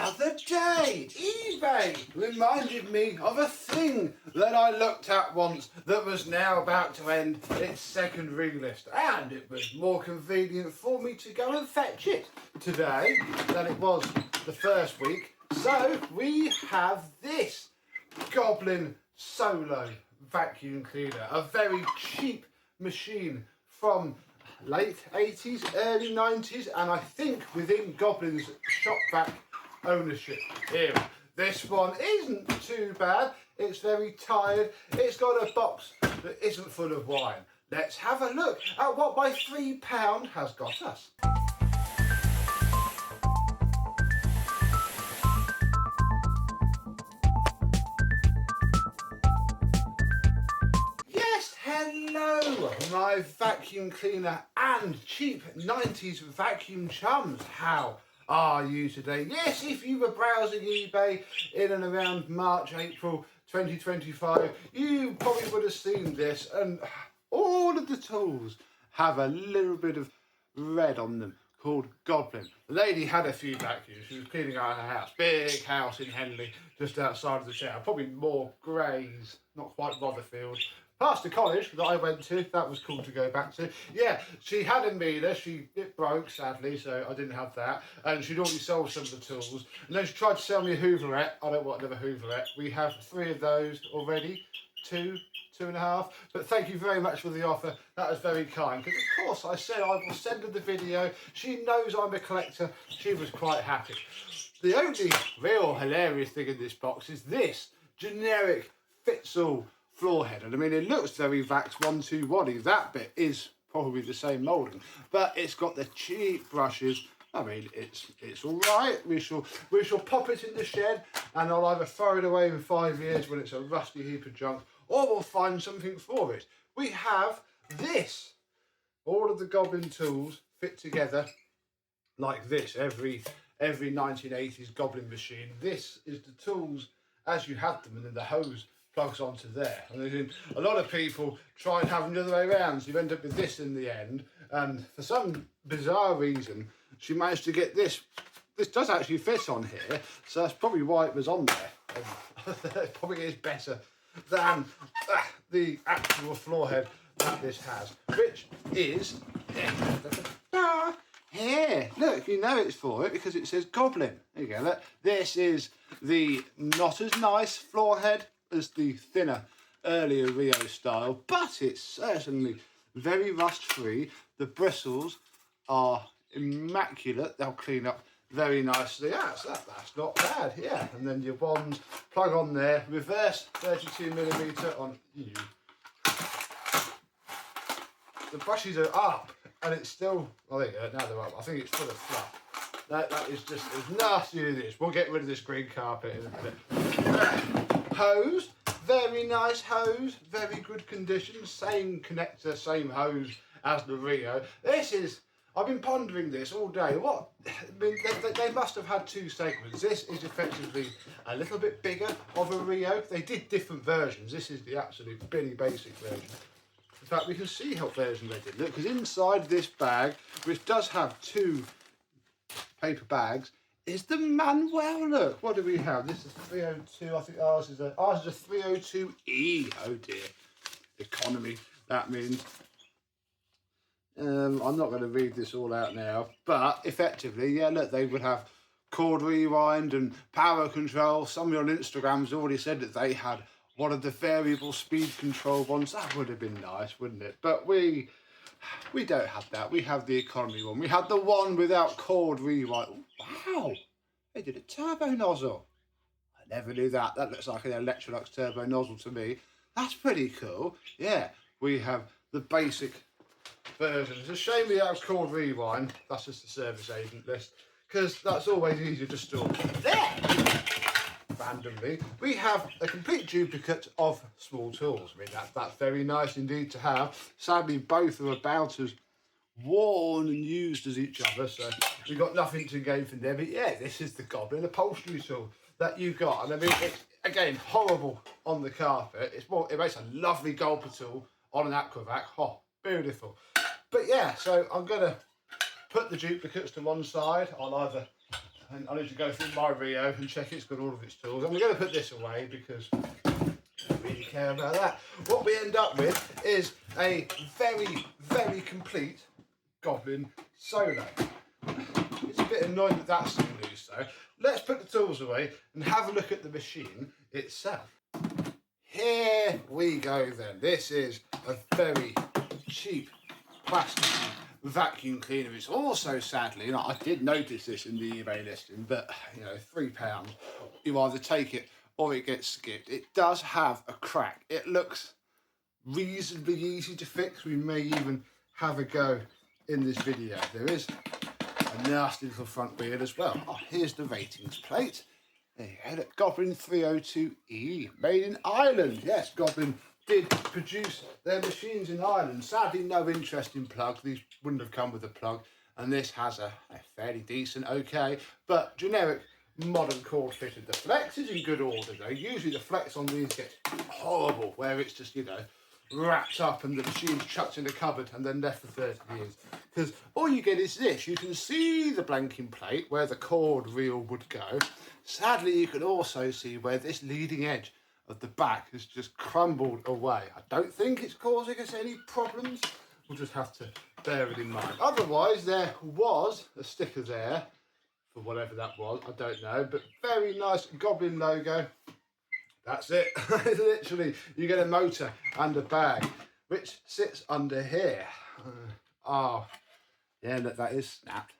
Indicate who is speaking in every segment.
Speaker 1: other day, eBay reminded me of a thing that I looked at once that was now about to end its second ring list, and it was more convenient for me to go and fetch it today than it was the first week. So we have this Goblin Solo vacuum cleaner, a very cheap machine from late 80s, early 90s, and I think within Goblin's shop vac ownership era. This one isn't too bad. It's very tired. It's got a box that isn't full of wine. Let's have a look at what my £3 has got us. Hello, my vacuum cleaner and cheap 90s vacuum chums. How are you today? Yes, if you were browsing eBay in and around March, April 2025, you probably would have seen this, and all of the tools have a little bit of red on them called Goblin. The lady had a few vacuums. She was cleaning out her house. Big house in Henley, just outside of the town. Probably more greys, not quite Rotherfield. Past the college that I went to, that was cool to go back to. Yeah, she had a meter, it broke sadly, so I didn't have that. And she'd already sold some of the tools. And then she tried to sell me a Hooverette. I don't want another Hooverette. We have 3 of those already, 2 and a half. But thank you very much for the offer. That was very kind. Because of course I said I will send her the video. She knows I'm a collector. She was quite happy. The only real hilarious thing in this box is this generic fits-all floor head, and I mean it looks very Vax 121. That bit is probably the same moulding, but it's got the cheap brushes. I mean it's all right. We shall pop it in the shed, and I'll either throw it away in 5 years when it's a rusty heap of junk, or we'll find something for it. We have this. All of the Goblin tools fit together like this. Every 1980s Goblin machine. This is the tools as you had them, and then the hose plugs onto there. And a lot of people try and have them the other way around, so you end up with this in the end. And for some bizarre reason, she managed to get this. This does actually fit on here, so that's probably why it was on there. It probably is better than the actual floor head that this has, which is here. Look, you know it's for it because it says Goblin. There you go. Look, this is the not as nice floor head as the thinner earlier Rio style, but it's certainly very rust free. The bristles are immaculate. They'll clean up very nicely. Yeah, so that's not bad. Yeah, and then your wands plug on there, reverse 32mm on you. The brushes are up, and it's still, oh there you go, now they're up. I think it's full of fluff. That is just as nasty as it is. We'll get rid of this green carpet in a minute. Hose, very nice hose, very good condition, same connector, same hose as the Rio. This is, I've been pondering this all day. What, I mean, they must have had 2 segments. This is effectively a little bit bigger of a Rio. They did different versions. This is the absolute Billy Basic version. In fact, we can see how version they did. Look, because inside this bag, which does have 2 paper bags, is the manual. Look, what do we have? This is 302. I think ours is a 302E. Oh dear, economy. That means. I'm not going to read this all out now, but effectively, yeah. Look, they would have chord rewind and power control. Somebody on Instagram's already said that they had one of the variable speed control ones. That would have been nice, wouldn't it? But we don't have that. We have the economy one. We have the one without chord rewind. Wow, they did a turbo nozzle. I never knew that. That looks like an Electrolux turbo nozzle to me. That's pretty cool. Yeah, we have the basic version. It's a shame we have chord rewind. That's just the service agent list, because that's always easier to store. There! Randomly, we have a complete duplicate of small tools. I mean, that's very nice indeed to have. Sadly, both are about as worn and used as each other, so we've got nothing to gain from there. But yeah, this is the Goblin upholstery tool that you got, and I mean, it's again horrible on the carpet. It makes a lovely gulper tool on an aquavac. Oh, beautiful. But yeah, so I'm gonna put the duplicates to one side. I'll either and I need to go through my Rio and check it's got all of its tools. And we're going to put this away because I don't really care about that. What we end up with is a very, very complete Goblin Solo. It's a bit annoying that that's still loose though. Let's put the tools away and have a look at the machine itself. Here we go then. This is a very cheap plastic vacuum cleaner. It's also, sadly, and I did notice this in the eBay listing, but you know, £3, you either take it or it gets skipped. It does have a crack. It looks reasonably easy to fix. We may even have a go in this video. There is a nasty little front wheel as well. Oh, here's the ratings plate. There you go, look, Goblin 302E, made in Ireland. Yes, Goblin did produce their machines in Ireland. Sadly, no interest in plugs. These wouldn't have come with a plug. And this has a fairly decent, okay, but generic modern cord fitted. The flex is in good order though. Usually the flex on these gets horrible, where it's just, you know, wrapped up and the machine's chucked in the cupboard and then left for 30 years. Because all you get is this. You can see the blanking plate where the cord reel would go. Sadly, you can also see where this leading edge of the back has just crumbled away. I don't think it's causing us any problems. We'll just have to bear it in mind. Otherwise, there was a sticker there for whatever that was. I don't know, but very nice Goblin logo. That's it. Literally, you get a motor and a bag, which sits under here. Oh, yeah, look, that is snapped.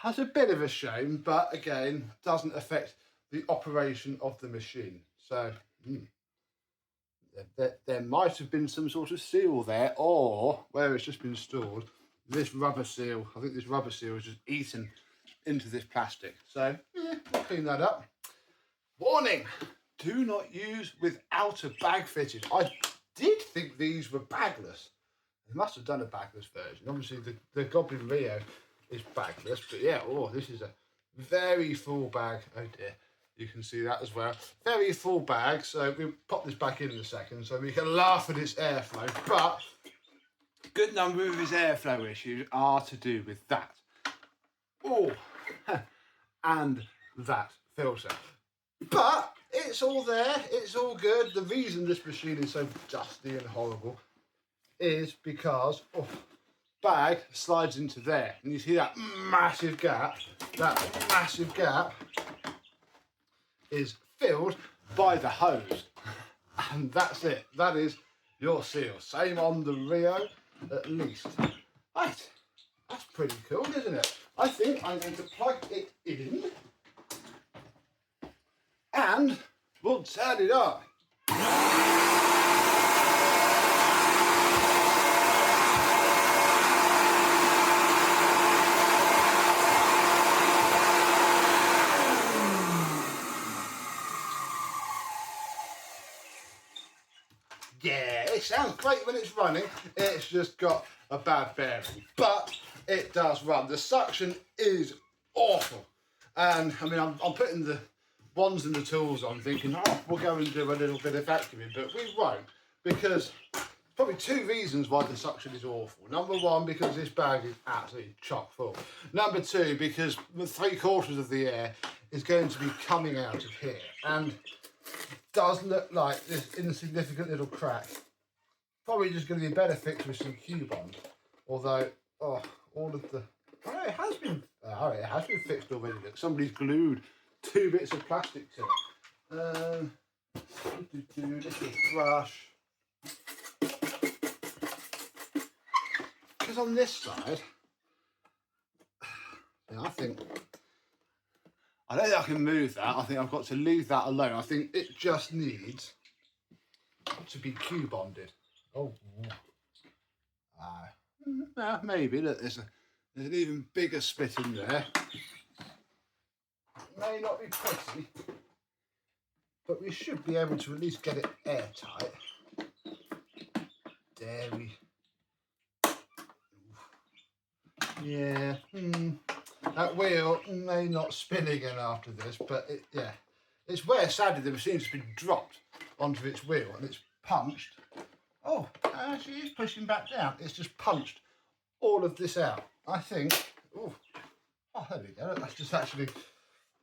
Speaker 1: That's a bit of a shame, but again, doesn't affect the operation of the machine. So, there might have been some sort of seal there, or where it's just been stored, this rubber seal, I think this rubber seal is just eaten into this plastic. So, yeah, we'll clean that up. Warning, do not use without a bag fitted. I did think these were bagless. They must have done a bagless version. Obviously, the Goblin Rio is bagless, but yeah, oh, this is a very full bag. Oh dear, you can see that as well. Very full bag, so we'll pop this back in a second so we can laugh at its airflow, but a good number of his airflow issues are to do with that. Oh, and that filter. But it's all there, it's all good. The reason this machine is so dusty and horrible is because bag slides into there, and you see that massive gap. That massive gap is filled by the hose, and that's it. That is your seal. Same on the Rio, at least. Right, that's pretty cool, isn't it? I think I'm going to plug it in and we'll turn it on. Yeah, it sounds great when it's running. It's just got a bad bearing, but it does run. The suction is awful. And I mean, I'm putting the wands and the tools on thinking, oh, we'll go and do a little bit of vacuuming, but we won't, because probably two reasons why the suction is awful. Number one, because this bag is absolutely chock full. Number two, because 3/4 of the air is going to be coming out of here, and does look like this insignificant little crack. Probably just going to be a better fix with some Q-bond. Although, all of the... Oh, it has been fixed already. Look, somebody's glued 2 bits of plastic to it. Little brush. Because on this side, yeah, I don't think I can move that. I think I've got to leave that alone. I think it just needs to be Q-bonded. Oh, maybe. Look, there's an even bigger split in there. It may not be pretty, but we should be able to at least get it airtight. There we... Yeah, that wheel may not spin again after this, but it's where sadly the machine's been dropped onto its wheel and it's punched. Oh, she is pushing back down. It's just punched all of this out. I think, Oh, there we go. That's just actually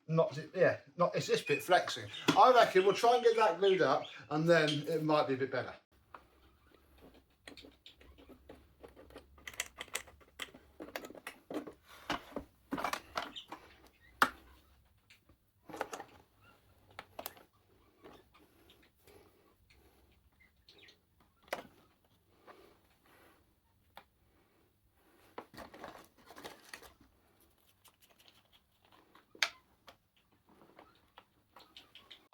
Speaker 1: not it. Yeah, not. It's this bit flexing. I reckon we'll try and get that glued up, and then it might be a bit better.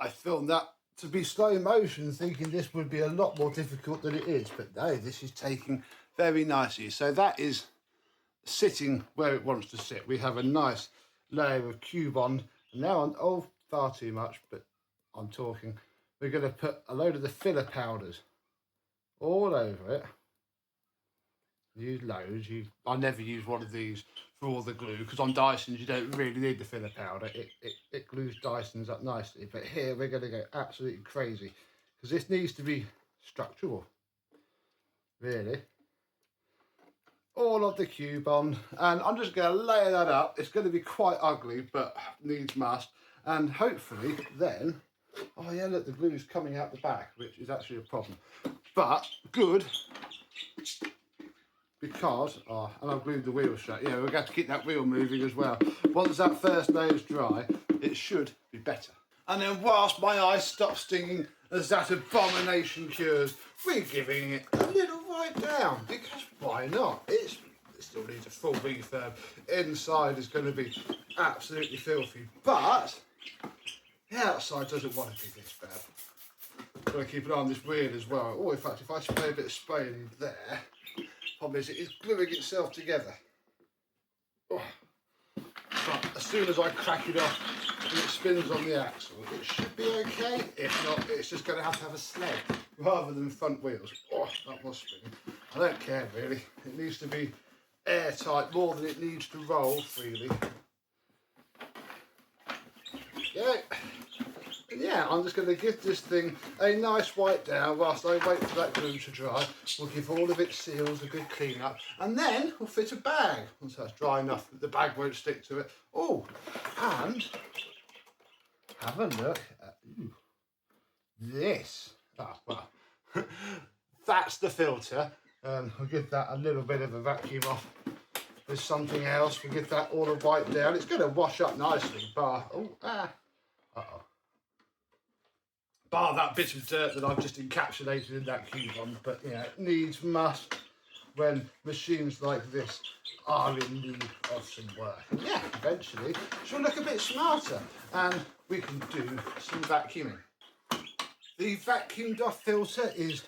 Speaker 1: I filmed that to be slow motion, thinking this would be a lot more difficult than it is, but no, this is taking very nicely. So that is sitting where it wants to sit. We have a nice layer of cube on. Now, oh, far too much, but I'm talking. We're going to put a load of the filler powders all over it. Use loads. I never use one of these for all the glue, because on Dysons you don't really need the filler powder. It glues Dysons up nicely. But here we're going to go absolutely crazy, because this needs to be structural, really. All of the cube on, and I'm just going to layer that up. It's going to be quite ugly, but needs must. And hopefully then, oh yeah, look, the glue is coming out the back, which is actually a problem, but good, because, oh, and I've glued the wheel shut. Yeah, we're going to have to keep that wheel moving as well. Once that first layer is dry, it should be better. And then whilst my eyes stop stinging as that abomination cures, we're giving it a little wipe down, because why not? It still needs a full refurb. Inside is going to be absolutely filthy, but the outside doesn't want to be this bad. Got to keep an eye on this wheel as well. Oh, in fact, if I spray a bit of spray in there, problem is it is gluing itself together. Oh. But as soon as I crack it off and it spins on the axle, it should be okay. If not, it's just going to have a sled rather than front wheels. Oh, that was spinning. I don't care really. It needs to be airtight more than it needs to roll freely. Yeah, I'm just going to give this thing a nice wipe down whilst I wait for that glue to dry. We'll give all of its seals a good clean up, and then we'll fit a bag once that's dry enough that the bag won't stick to it. Oh, and have a look at this. Ah, well, that's the filter. We'll give that a little bit of a vacuum off with something else. We'll give that all a wipe down. It's going to wash up nicely, but bar that bit of dirt that I've just encapsulated in that coupon. But yeah, it needs must when machines like this are in need of some work. And yeah, eventually she'll look a bit smarter and we can do some vacuuming. The vacuumed off filter is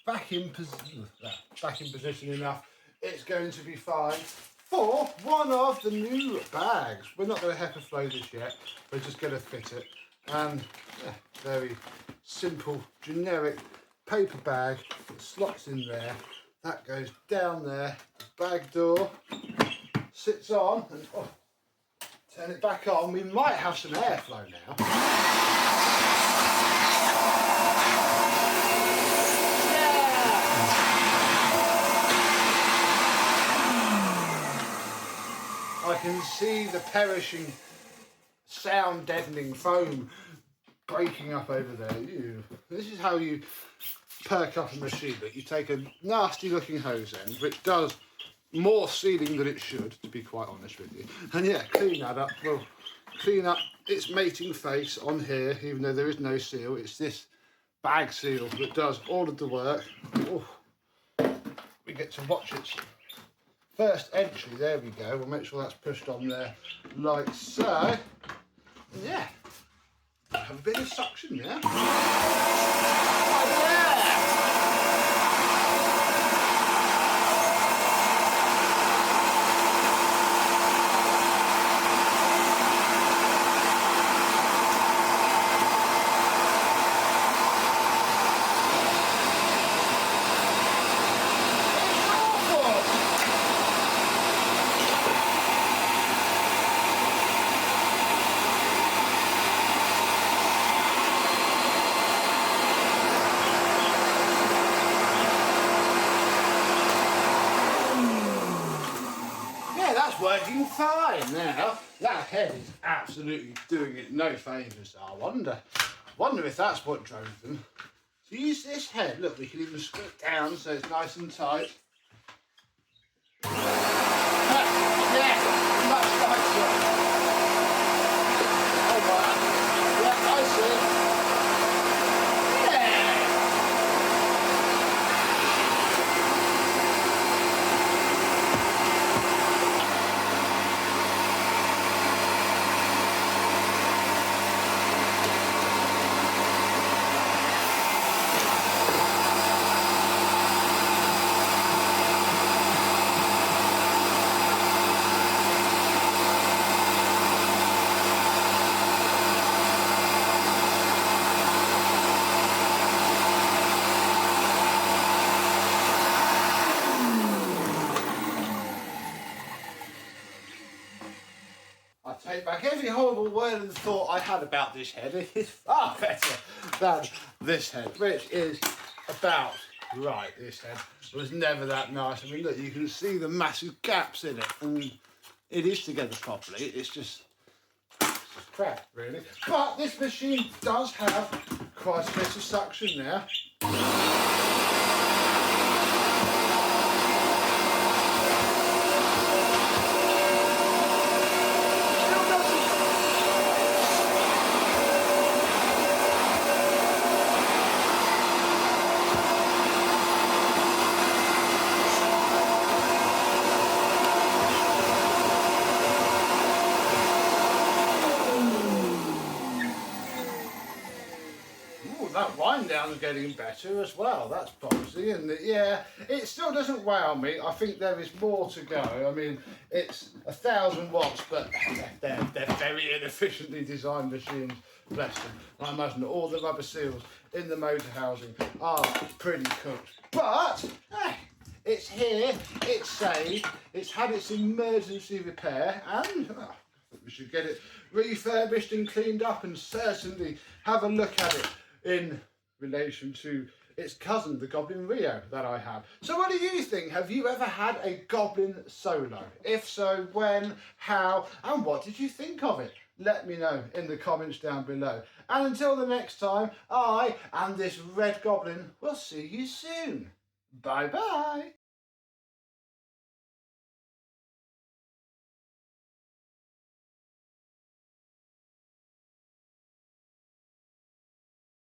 Speaker 1: back in position enough. It's going to be fine for one of the new bags. We're not going to HEPA flow this yet, we're just going to fit it. And yeah, very simple, generic paper bag that slots in there. That goes down there, the bag door sits on, and turn it back on. We might have some airflow now. I can see the perishing, sound deadening foam breaking up over there. This is how you perk up a machine. That you take a nasty looking hose end, which does more sealing than it should, to be quite honest with you, and yeah, clean that up. We'll clean up its mating face on here, even though there is no seal. It's this bag seal that does all of the work. We get to watch its first entry. There we go. We'll make sure that's pushed on there like so. And yeah, have a bit of suction there. Oh, yeah. saying now, that head is absolutely doing it no favours. I wonder if that's what drove them. To use this head, look, we can even screw it down so it's nice and tight. Yeah, much nicer. Oh wow, yeah, I see. I take back every horrible word and thought I had about this head. It is far better than this head, which is about right. This head was never that nice. I mean, look, you can see the massive gaps in it, and it is together properly. It's just crap, really. But this machine does have quite a bit of suction there. That wind down's getting better as well. That's promising, isn't it? Yeah, it still doesn't wow me. I think there is more to go. I mean, it's 1,000 watts, but they're very inefficiently designed machines, bless them. I imagine all the rubber seals in the motor housing are pretty cooked. But it's here, it's saved, it's had its emergency repair, and I think we should get it refurbished and cleaned up, and certainly have a look at it in relation to its cousin, the Goblin Rio, that I have. So what do you think? Have you ever had a Goblin Solo? If so, when, how, and what did you think of it? Let me know in the comments down below. And until the next time, I and this red goblin will see you soon. Bye bye.